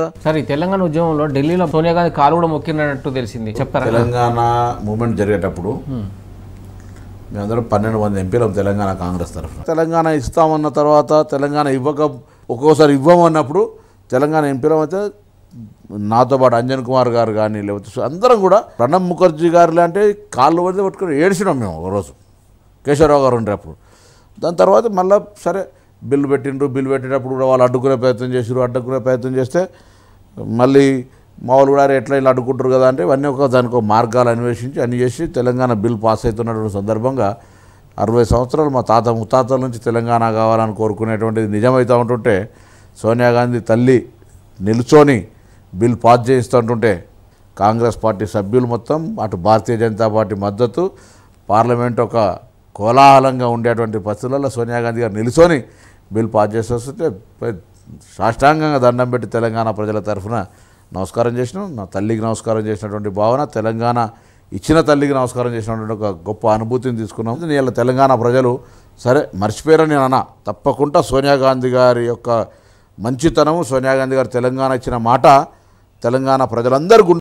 సరే తెలంగాణ ఉద్యమంలో ఢిల్లీలో సోనియా గాంధీ కాలు కూడా మొక్కినట్టు తెలిసింది చెప్తారా? తెలంగాణ మూమెంట్ జరిగేటప్పుడు మేమందరం 12 మంది ఎంపీలు తెలంగాణ కాంగ్రెస్ తరఫున తెలంగాణ ఇస్తామన్న తర్వాత తెలంగాణ ఒక్కోసారి ఇవ్వమన్నప్పుడు తెలంగాణ ఎంపీలు అయితే నాతో పాటు అంజన్ కుమార్ గారు కానీ లేకపోతే అందరం కూడా ప్రణబ్ ముఖర్జీ గారు లాంటి కాళ్ళు పడితే పట్టుకొని ఏడ్చినాం మేము ఒకరోజు కేశవరావు గారు ఉండేటప్పుడు. దాని తర్వాత మళ్ళీ సరే బిల్లు పెట్టేటప్పుడు కూడా వాళ్ళు అడ్డుకునే ప్రయత్నం చేస్తే మళ్ళీ మామూలు కూడా ఎట్లా ఇలా అడ్డుకుంటారు కదా అంటే ఇవన్నీ దానికి ఒక మార్గాలు అన్వేషించి అన్ని చేసి తెలంగాణ బిల్ పాస్ అవుతున్నటువంటి సందర్భంగా 60 సంవత్సరాలు మా ముత్తాతల నుంచి తెలంగాణ కావాలని కోరుకునేటువంటిది నిజమవుతూ ఉంటుంటే సోనియా గాంధీ తల్లి నిలుచొని బిల్ పాస్ చేయిస్తుంటుంటే కాంగ్రెస్ పార్టీ సభ్యులు మొత్తం అటు భారతీయ జనతా పార్టీ మద్దతు పార్లమెంట్ ఒక కోలాహలంగా ఉండేటువంటి పరిస్థితులలో సోనియా గాంధీ గారు నిలుచొని బిల్ పాస్ చేసేస్తుంటే సాష్టాంగంగా దండం పెట్టి తెలంగాణ ప్రజల తరఫున నమస్కారం చేసినాం. నా తల్లికి నమస్కారం చేసినటువంటి భావన, తెలంగాణ ఇచ్చిన తల్లికి నమస్కారం చేసినటువంటి ఒక గొప్ప అనుభూతిని తీసుకున్నాం. నేను తెలంగాణ ప్రజలు సరే మర్చిపోయారని నేను తప్పకుండా సోనియా గాంధీ గారి యొక్క మంచితనము, సోనియా గాంధీ గారు తెలంగాణ ఇచ్చిన మాట తెలంగాణ ప్రజలందరూ